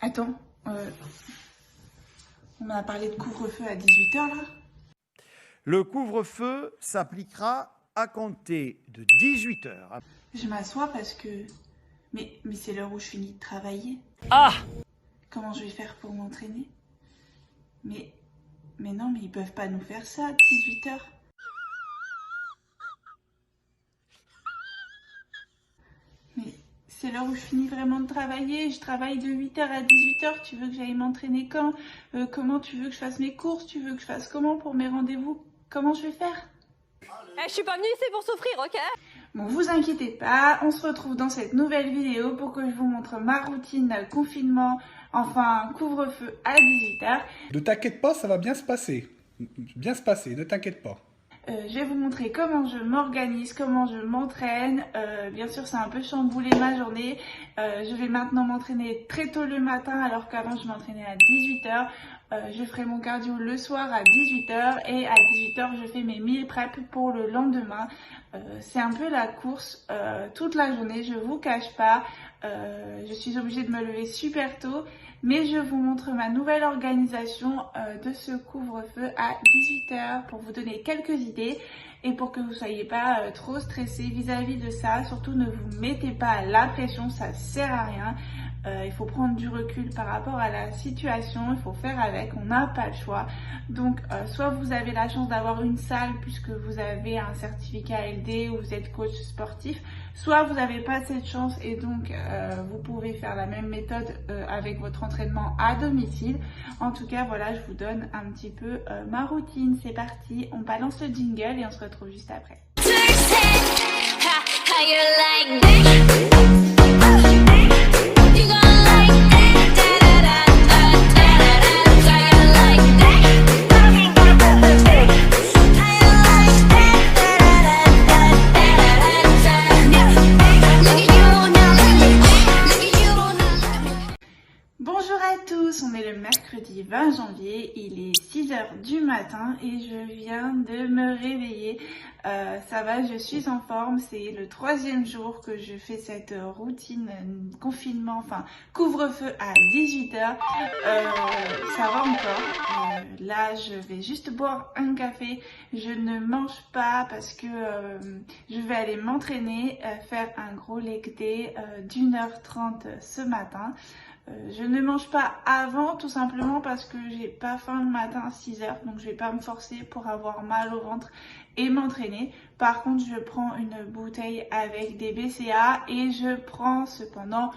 Attends, on m'a parlé de couvre-feu à 18h là. Le couvre-feu s'appliquera à compter de 18 heures. Je m'assois parce que... Mais c'est l'heure où je finis de travailler. Ah! Comment je vais faire pour m'entraîner? Mais non, mais ils peuvent pas nous faire ça à 18h. Mais c'est l'heure où je finis vraiment de travailler. Je travaille de 8h à 18h. Tu veux que j'aille m'entraîner quand? Comment tu veux que je fasse mes courses? Tu veux que je fasse comment pour mes rendez-vous? Comment je vais faire? Je suis pas venue ici pour souffrir, ok? Bon, vous inquiétez pas, on se retrouve dans cette nouvelle vidéo pour que je vous montre ma routine confinement, enfin couvre-feu à 18h. Ne t'inquiète pas, ça va bien se passer. Ne t'inquiète pas. Je vais vous montrer comment je m'organise, comment je m'entraîne. Bien sûr, c'est un peu chamboulé ma journée. Je vais maintenant m'entraîner très tôt le matin alors qu'avant je m'entraînais à 18h. Je ferai mon cardio le soir à 18h et à 18h je fais mes meal prep pour le lendemain. C'est un peu la course toute la journée, je vous cache pas. Je suis obligée de me lever super tôt, mais je vous montre ma nouvelle organisation de ce couvre-feu à 18h pour vous donner quelques idées et pour que vous ne soyez pas trop stressés vis-à-vis de ça. Surtout ne vous mettez pas la pression, ça sert à rien. Il faut prendre du recul par rapport à la situation, il faut faire avec, on n'a pas le choix. Donc soit vous avez la chance d'avoir une salle puisque vous avez un certificat LD ou vous êtes coach sportif, soit vous n'avez pas cette chance et donc vous pouvez faire la même méthode avec votre entraînement à domicile. En tout cas voilà, je vous donne un petit peu ma routine. C'est parti, on balance le jingle et on se retrouve juste après. Bonjour à tous, on est le mercredi 20 janvier, il est 6h du matin et je viens de me réveiller. Ça va, je suis en forme, c'est le 3e jour que je fais cette routine confinement, enfin couvre-feu à 18h. Ça va encore, là je vais juste boire un café, je ne mange pas parce que je vais aller m'entraîner, faire un gros leg day d'1h30 ce matin. Je ne mange pas avant tout simplement parce que j'ai pas faim le matin à 6h, donc je vais pas me forcer pour avoir mal au ventre et m'entraîner. Par contre je prends une bouteille avec des BCA et je prends cependant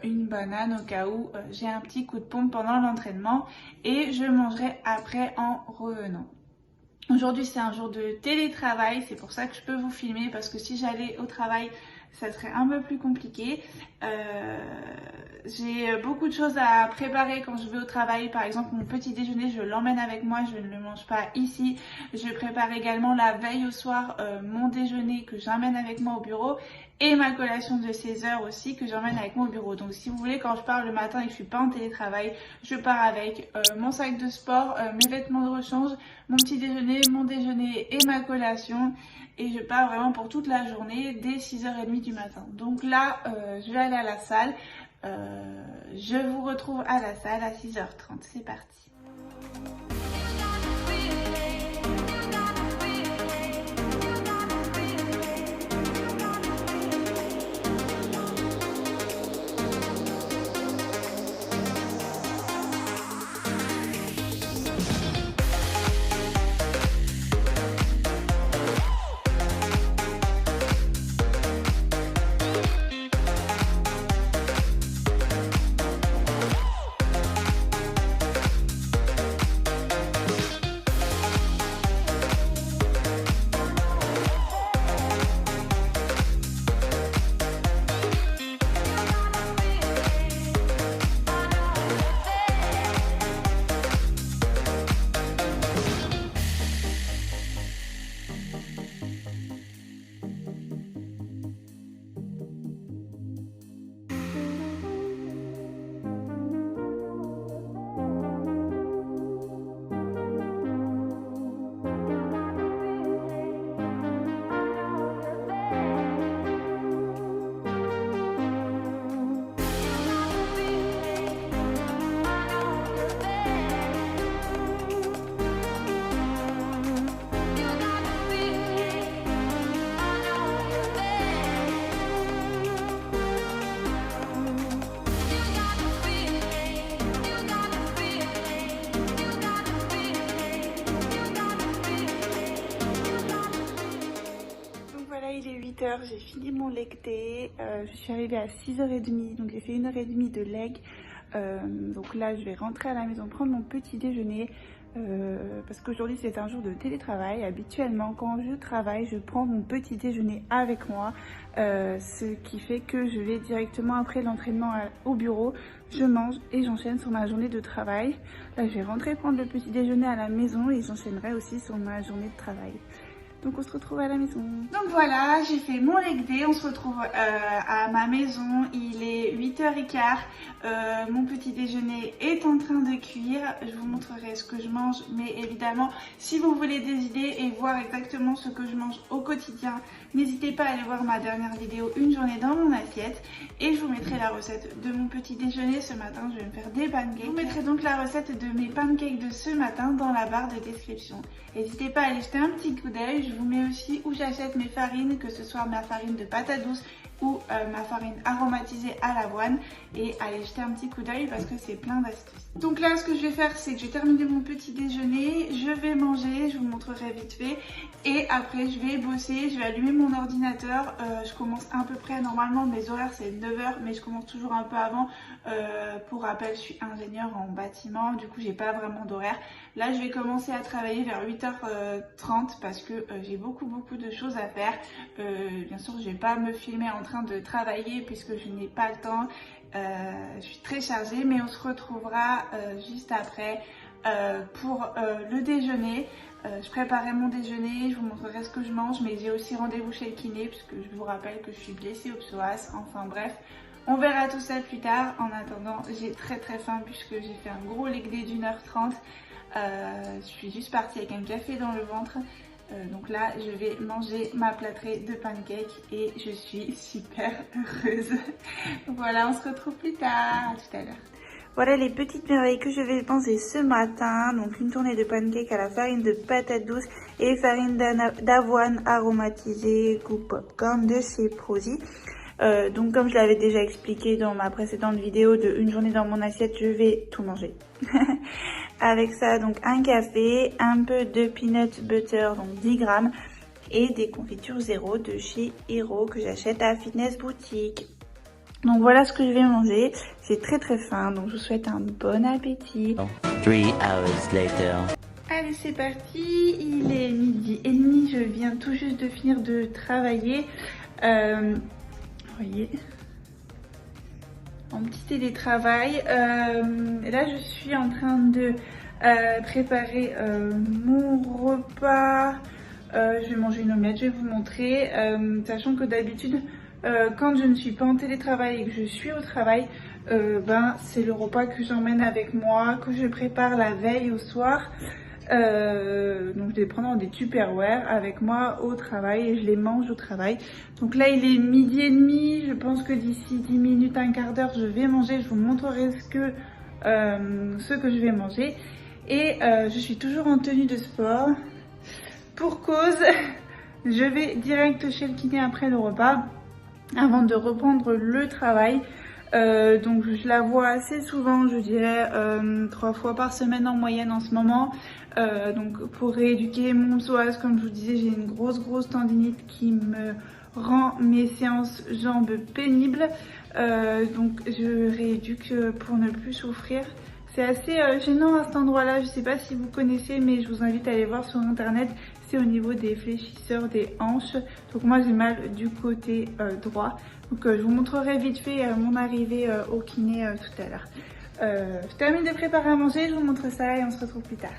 une banane au cas où j'ai un petit coup de pompe pendant l'entraînement et je mangerai après en revenant. Aujourd'hui c'est un jour de télétravail, c'est pour ça que je peux vous filmer parce que si j'allais au travail ça serait un peu plus compliqué. J'ai beaucoup de choses à préparer quand je vais au travail. Par exemple mon petit déjeuner je l'emmène avec moi, je ne le mange pas ici. Je prépare également la veille au soir mon déjeuner que j'emmène avec moi au bureau et ma collation de 16h aussi que j'emmène avec moi au bureau. Donc si vous voulez, quand je pars le matin et que je suis pas en télétravail, je pars avec mon sac de sport, mes vêtements de rechange, mon petit déjeuner, mon déjeuner et ma collation. Et je pars vraiment pour toute la journée dès 6h30 du matin. Donc là, je vais aller à la salle. Je vous retrouve à la salle à 6h30. C'est parti. 18h, j'ai fini mon leg day. Je suis arrivée à 6h30, donc j'ai fait 1h30 de leg. Donc là, je vais rentrer à la maison prendre mon petit déjeuner. Parce qu'aujourd'hui c'est un jour de télétravail. Habituellement quand je travaille je prends mon petit déjeuner avec moi, ce qui fait que je vais directement après l'entraînement au bureau, je mange et j'enchaîne sur ma journée de travail. Là je vais rentrer prendre le petit déjeuner à la maison et j'enchaînerai aussi sur ma journée de travail. Donc on se retrouve à la maison. Donc voilà, j'ai fait mon leg day, on se retrouve à ma maison, il est 8h15, mon petit déjeuner est en train de cuire, je vous montrerai ce que je mange, mais évidemment si vous voulez des idées et voir exactement ce que je mange au quotidien, n'hésitez pas à aller voir ma dernière vidéo une journée dans mon assiette et je vous mettrai la recette de mon petit déjeuner. Ce matin je vais me faire des pancakes, je vous mettrai donc la recette de mes pancakes de ce matin dans la barre de description. N'hésitez pas à aller jeter un petit coup d'œil. Je vous mets aussi où j'achète mes farines, que ce soit ma farine de patates douces ou ma farine aromatisée à l'avoine, et allez jeter un petit coup d'œil parce que c'est plein d'astuces. Donc là ce que je vais faire c'est que j'ai terminé mon petit déjeuner, je vais manger, je vous montrerai vite fait et après je vais bosser, je vais allumer mon ordinateur. Je commence à peu près, normalement mes horaires c'est 9h mais je commence toujours un peu avant. Pour rappel je suis ingénieure en bâtiment, du coup j'ai pas vraiment d'horaire. Là je vais commencer à travailler vers 8h30 parce que j'ai beaucoup de choses à faire. Bien sûr je vais pas me filmer en train de travailler puisque je n'ai pas le temps. Je suis très chargée, mais on se retrouvera juste après pour le déjeuner. Je préparais mon déjeuner, je vous montrerai ce que je mange, mais j'ai aussi rendez-vous chez le kiné puisque je vous rappelle que je suis blessée au psoas. Enfin bref, on verra tout ça plus tard. En attendant, j'ai très faim puisque j'ai fait un gros leg day d'1h30. Je suis juste partie avec un café dans le ventre. Donc là je vais manger ma plâtrée de pancakes et je suis super heureuse. Voilà, on se retrouve plus tard, à tout à l'heure. Voilà les petites merveilles que je vais manger ce matin. Donc une tournée de pancakes à la farine de patates douces et farine d'avoine aromatisée goût popcorn de chez Prozis. Donc comme je l'avais déjà expliqué dans ma précédente vidéo de une journée dans mon assiette, je vais tout manger. Avec ça, donc un café, un peu de peanut butter, donc 10 grammes, et des confitures zéro de chez Hero que j'achète à Fitness Boutique. Donc voilà ce que je vais manger. J'ai très faim, donc je vous souhaite un bon appétit. 3 hours later. Allez c'est parti, il est 12h30, je viens tout juste de finir de travailler. Vous voyez, en petit télétravail. Là je suis en train de préparer mon repas. Je vais manger une omelette, je vais vous montrer. Sachant que d'habitude quand je ne suis pas en télétravail et que je suis au travail, c'est le repas que j'emmène avec moi, que je prépare la veille au soir. Donc je les prends dans des Tupperware avec moi au travail et je les mange au travail. Donc là il est 12h30, je pense que d'ici 10 minutes, un quart d'heure je vais manger. Je vous montrerai ce que je vais manger. Et je suis toujours en tenue de sport. Pour cause, je vais direct chez le kiné après le repas avant de reprendre le travail. Donc je la vois assez souvent, je dirais 3 fois par semaine en moyenne en ce moment. Donc pour rééduquer mon psoas, comme je vous disais, j'ai une grosse tendinite qui me rend mes séances jambes pénibles. Donc je rééduque pour ne plus souffrir. C'est assez gênant à cet endroit-là, je ne sais pas si vous connaissez, mais je vous invite à aller voir sur internet. C'est au niveau des fléchisseurs des hanches. Donc moi j'ai mal du côté droit. Donc je vous montrerai vite fait mon arrivée au kiné tout à l'heure. Je termine de préparer à manger, je vous montre ça et on se retrouve plus tard.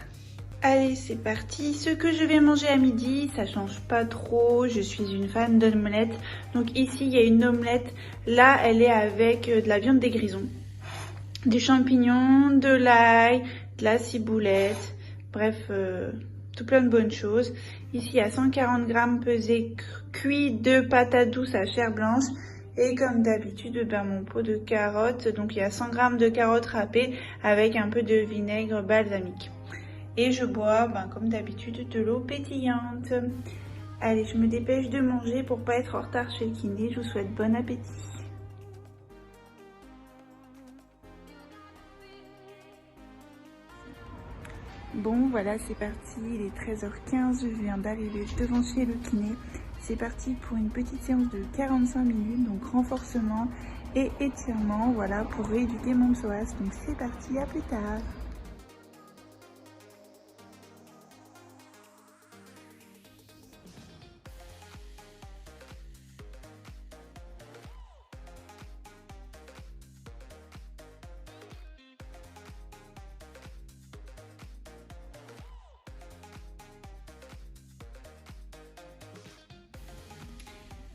Allez c'est parti, ce que je vais manger à midi, ça change pas trop, je suis une fan d'omelette. Donc ici il y a une omelette, là elle est avec de la viande des grisons, des champignons, de l'ail, de la ciboulette, bref tout plein de bonnes choses. Ici il y a 140 grammes pesés cuits de patates douces à chair blanche. Et comme d'habitude, mon pot de carottes, donc il y a 100 grammes de carottes râpées avec un peu de vinaigre balsamique. Et je bois, comme d'habitude, de l'eau pétillante. Allez, je me dépêche de manger pour pas être en retard chez le kiné. Je vous souhaite bon appétit. Bon, voilà, c'est parti. Il est 13h15. Je viens d'arriver devant chez le kiné. C'est parti pour une petite séance de 45 minutes, donc renforcement et étirement, voilà, pour rééduquer mon psoas. Donc c'est parti, à plus tard.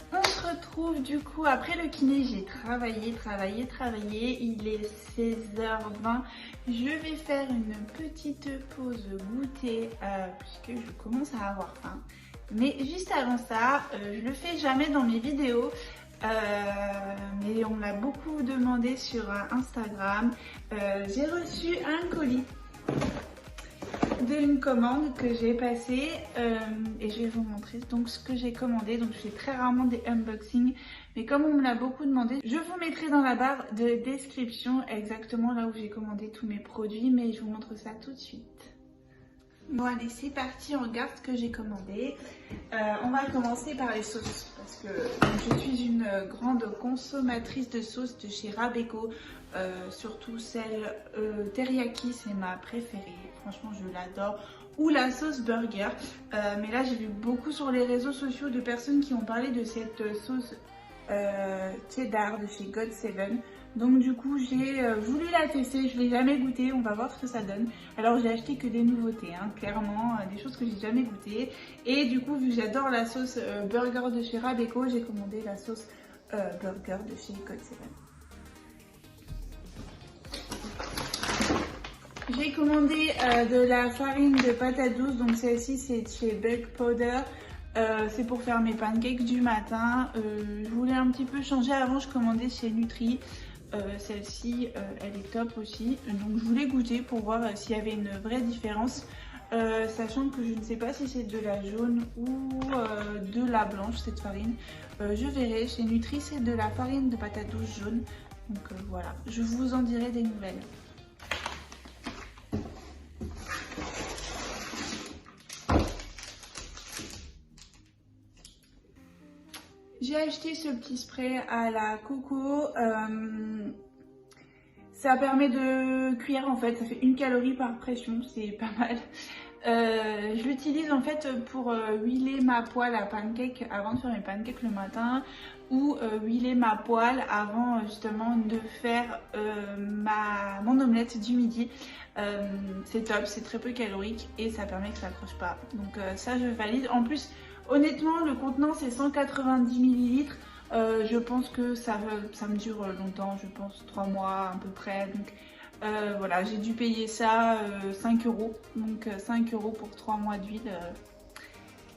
On se retrouve du coup après le kiné, j'ai travaillé. Il est 16h20. Je vais faire une petite pause goûter puisque je commence à avoir faim. Mais juste avant ça, je le fais jamais dans mes vidéos. Mais on l'a beaucoup demandé sur Instagram. J'ai reçu un colis d'une commande que j'ai passée et je vais vous montrer donc ce que j'ai commandé. Donc je fais très rarement des unboxings, mais comme on me l'a beaucoup demandé, je vous mettrai dans la barre de description exactement là où j'ai commandé tous mes produits, mais je vous montre ça tout de suite. Bon allez, c'est parti, on regarde ce que j'ai commandé. On va commencer par les sauces parce que je suis une grande consommatrice de sauces de chez Rabeco, surtout celle teriyaki, c'est ma préférée. Franchement, je l'adore. Ou la sauce burger. Mais là, j'ai vu beaucoup sur les réseaux sociaux de personnes qui ont parlé de cette sauce cheddar de chez God7. Donc du coup, j'ai voulu la tester. Je ne l'ai jamais goûtée. On va voir ce que ça donne. Alors, j'ai acheté que des nouveautés, hein, clairement. Des choses que j'ai jamais goûtées. Et du coup, vu que j'adore la sauce burger de chez Rabeco, j'ai commandé la sauce burger de chez God7. J'ai commandé de la farine de patate douce, donc celle-ci c'est chez Bake Powder, c'est pour faire mes pancakes du matin. Je voulais un petit peu changer, avant je commandais chez Nutri, celle-ci elle est top aussi, donc je voulais goûter pour voir s'il y avait une vraie différence, sachant que je ne sais pas si c'est de la jaune ou de la blanche cette farine, je verrai. Chez Nutri c'est de la farine de patate douce jaune, donc voilà, je vous en dirai des nouvelles. J'ai acheté ce petit spray à la coco, ça permet de cuire en fait, ça fait 1 calorie par pression, c'est pas mal. Je l'utilise en fait pour huiler ma poêle à pancake avant de faire mes pancakes le matin, ou huiler ma poêle avant justement de faire mon omelette du midi. C'est top, c'est très peu calorique et ça permet que ça accroche pas, donc ça je valide. En plus, honnêtement, le contenant c'est 190 ml. Je pense que ça me dure longtemps, je pense 3 mois à peu près. Donc voilà, j'ai dû payer ça 5 €. Donc 5 € pour 3 mois d'huile,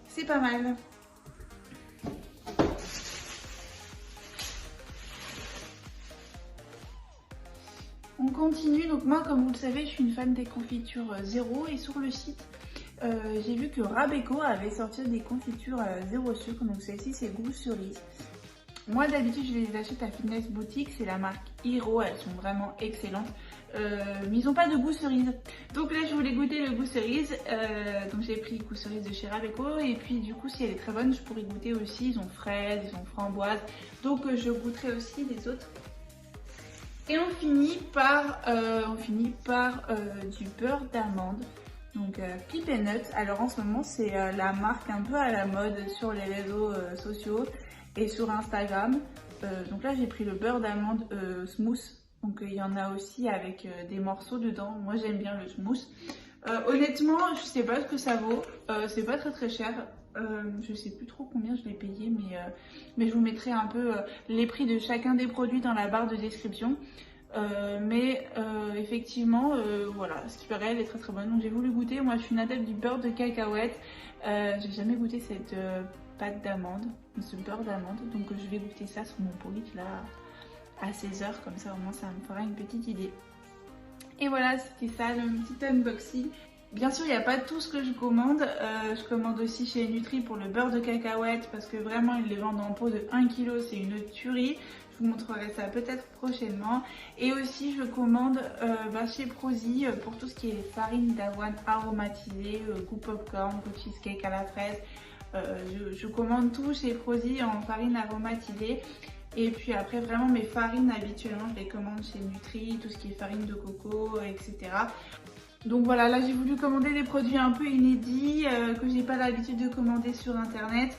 c'est pas mal. On continue, donc moi comme vous le savez, je suis une fan des confitures zéro et sur le site, j'ai vu que Rabeco avait sorti des confitures zéro sucre, donc celle-ci c'est goût cerise. Moi d'habitude je les achète à Fitness Boutique, c'est la marque Hero, elles sont vraiment excellentes, mais ils n'ont pas de goût cerise. Donc là je voulais goûter le goût cerise, donc j'ai pris le goût cerise de chez Rabeco, et puis du coup si elle est très bonne je pourrais goûter aussi, ils ont fraises, ils ont framboise, donc je goûterai aussi les autres. Et on finit par du beurre d'amande. Donc Pip & Nut, alors en ce moment c'est la marque un peu à la mode sur les réseaux sociaux et sur Instagram. Donc là j'ai pris le beurre d'amande smooth, donc il y en a aussi avec des morceaux dedans, moi j'aime bien le smooth. Honnêtement je sais pas ce que ça vaut, c'est pas très cher, je sais plus trop combien je l'ai payé, mais je vous mettrai un peu les prix de chacun des produits dans la barre de description. Effectivement voilà, ce qui paraît elle est très très bonne, donc j'ai voulu goûter. Moi je suis une adepte du beurre de cacahuète, j'ai jamais goûté cette pâte d'amande, ce beurre d'amande, donc je vais goûter ça sur mon brunch là à 16h, comme ça au moins ça me fera une petite idée. Et voilà, c'était ça le petit unboxing. Bien sûr, il n'y a pas tout ce que je commande. Je commande aussi chez Nutri pour le beurre de cacahuète parce que vraiment, ils les vendent en pot de 1 kg. C'est une tuerie. Je vous montrerai ça peut-être prochainement. Et aussi, je commande chez Prozee pour tout ce qui est farine d'avoine aromatisée, goût popcorn, goût cheesecake à la fraise. Je commande tout chez Prozis en farine aromatisée. Et puis après, vraiment mes farines habituellement, je les commande chez Nutri, tout ce qui est farine de coco, etc. Donc voilà, là j'ai voulu commander des produits un peu inédits que j'ai pas l'habitude de commander sur internet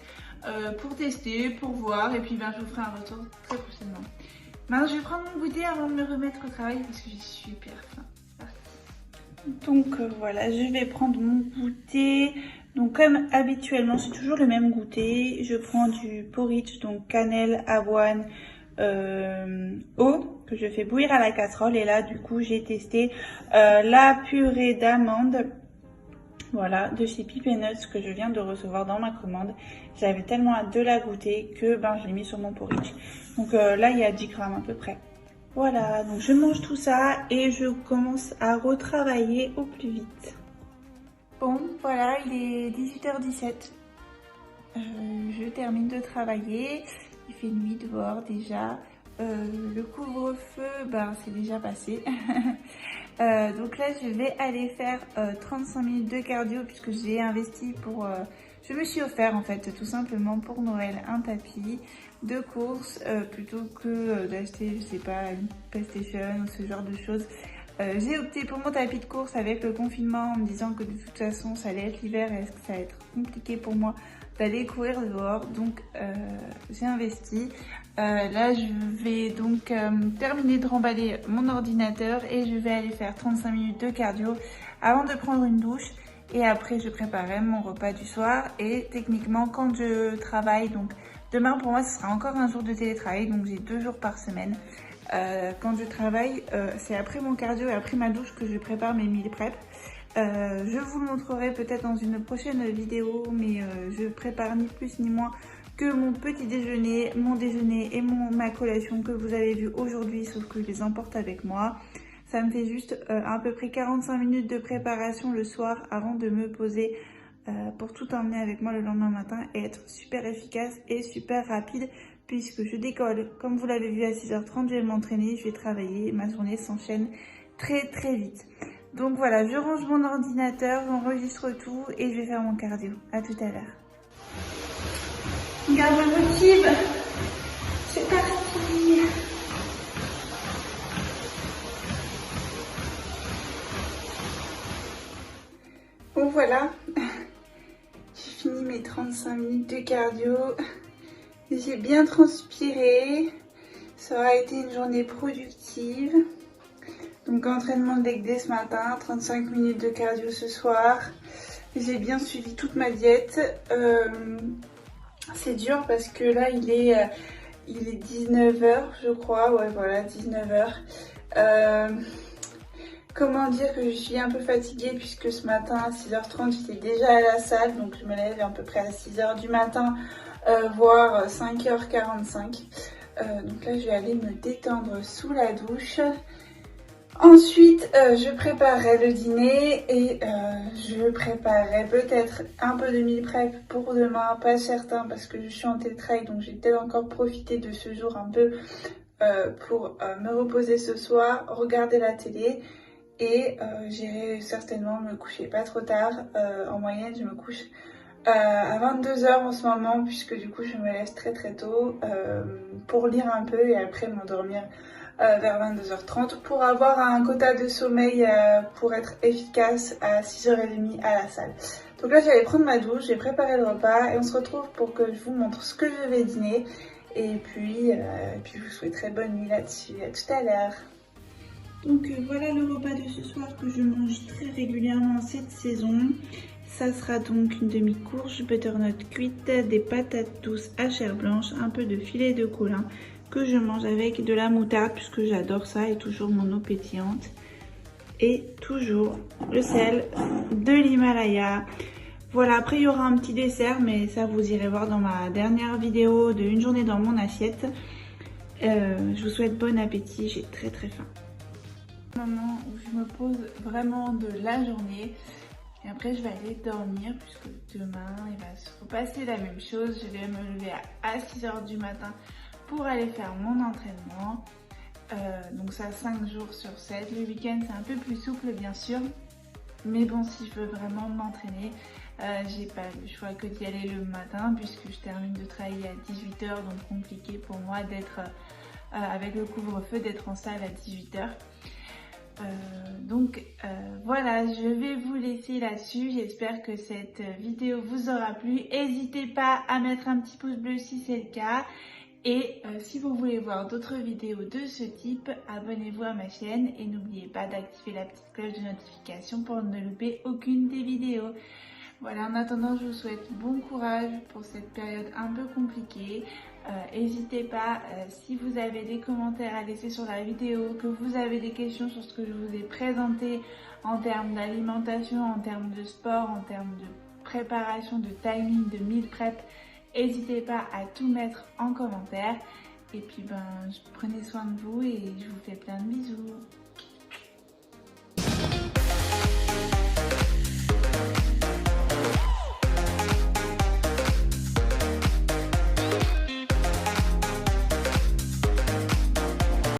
pour tester, pour voir, et puis ben, je vous ferai un retour très prochainement. Maintenant je vais prendre mon goûter avant de me remettre au travail parce que j'ai super faim. Donc voilà, je vais prendre mon goûter. Donc comme habituellement, c'est toujours le même goûter. Je prends du porridge, donc cannelle, avoine, eau que je fais bouillir à la casserole. Et là, du coup, j'ai testé la purée d'amandes, voilà, de chez Peep & Nuts que je viens de recevoir dans ma commande. J'avais tellement hâte de la goûter que ben, je l'ai mis sur mon porridge. Donc là, il y a 10 grammes à peu près. Voilà, donc je mange tout ça et je commence à retravailler au plus vite. Bon, voilà, il est 18h17. Je termine de travailler. Il fait nuit dehors déjà. Le couvre-feu, ben, c'est déjà passé. Donc là, je vais aller faire 35 minutes de cardio puisque j'ai investi pour... je me suis offert en fait tout simplement pour Noël un tapis de course plutôt que d'acheter, je sais pas, une PlayStation ou ce genre de choses. J'ai opté pour mon tapis de course avec le confinement en me disant que de toute façon ça allait être l'hiver et que ça allait être compliqué pour moi d'aller courir dehors, donc j'ai investi. Là je vais donc terminer de remballer mon ordinateur et je vais aller faire 35 minutes de cardio avant de prendre une douche et après je préparerai mon repas du soir. Et techniquement quand je travaille, donc demain pour moi ce sera encore un jour de télétravail, donc j'ai 2 jours par semaine. Quand je travaille, c'est après mon cardio et après ma douche que je prépare mes meal prep. Je vous le montrerai peut-être dans une prochaine vidéo, mais je prépare ni plus ni moins que mon petit déjeuner, mon déjeuner et ma collation que vous avez vu aujourd'hui, sauf que je les emporte avec moi. Ça me fait juste à peu près 45 minutes de préparation le soir avant de me poser pour tout emmener avec moi le lendemain matin et être super efficace et super rapide puisque je décolle. Comme vous l'avez vu à 6h30, je vais m'entraîner, je vais travailler, ma journée s'enchaîne très très vite. Donc voilà, je range mon ordinateur, j'enregistre tout et je vais faire mon cardio. À tout à l'heure. Regarde, je me motive. C'est parti. Bon voilà, j'ai fini mes 35 minutes de cardio. J'ai bien transpiré. Ça aura été une journée productive. Donc entraînement de leg day ce matin, 35 minutes de cardio ce soir. J'ai bien suivi toute ma diète. C'est dur parce que là il est 19h je crois. Ouais voilà, 19h. Comment dire que je suis un peu fatiguée puisque ce matin à 6h30 j'étais déjà à la salle. Donc je me lève à peu près à 6h du matin, voire 5h45. Donc là je vais aller me détendre sous la douche. Ensuite je préparerai le dîner et je préparerai peut-être un peu de meal prep pour demain, pas certain parce que je suis en télétravail, donc j'ai peut-être encore profité de ce jour un peu pour me reposer ce soir, regarder la télé et j'irai certainement me coucher pas trop tard. En moyenne je me couche à 22h en ce moment puisque du coup je me lève très très tôt pour lire un peu et après m'endormir vers 22h30 pour avoir un quota de sommeil pour être efficace à 6h30 à la salle. Donc là j'allais prendre ma douche, j'ai préparé le repas et on se retrouve pour que je vous montre ce que je vais dîner et puis je vous souhaiterai bonne nuit là-dessus. À tout à l'heure. Donc voilà le repas de ce soir que je mange très régulièrement cette saison. Ça sera donc une demi-courge butternut cuite, des patates douces à chair blanche, un peu de filet de colin que je mange avec de la moutarde puisque j'adore ça et toujours mon eau pétillante et toujours le sel de l'Himalaya. Voilà, après il y aura un petit dessert mais ça vous irez voir dans ma dernière vidéo de une journée dans mon assiette. Je vous souhaite bon appétit, j'ai très très faim. Moment où je me pose vraiment de la journée et après je vais aller dormir puisque demain il va se repasser la même chose. Je vais me lever à 6h du matin pour aller faire mon entraînement. Donc ça 5 jours sur 7. Le week-end c'est un peu plus souple bien sûr. Mais bon, si je veux vraiment m'entraîner, j'ai pas le choix que d'y aller le matin puisque je termine de travailler à 18h, donc compliqué pour moi d'être avec le couvre-feu, d'être en salle à 18h. Voilà, je vais vous laisser là-dessus. J'espère que cette vidéo vous aura plu. N'hésitez pas à mettre un petit pouce bleu si c'est le cas. Et si vous voulez voir d'autres vidéos de ce type, abonnez-vous à ma chaîne et n'oubliez pas d'activer la petite cloche de notification pour ne louper aucune des vidéos. Voilà, en attendant, je vous souhaite bon courage pour cette période un peu compliquée. N'hésitez pas, si vous avez des commentaires à laisser sur la vidéo, que vous avez des questions sur ce que je vous ai présenté en termes d'alimentation, en termes de sport, en termes de préparation, de timing, de meal prep, n'hésitez pas à tout mettre en commentaire. Et puis prenez soin de vous et je vous fais plein de bisous.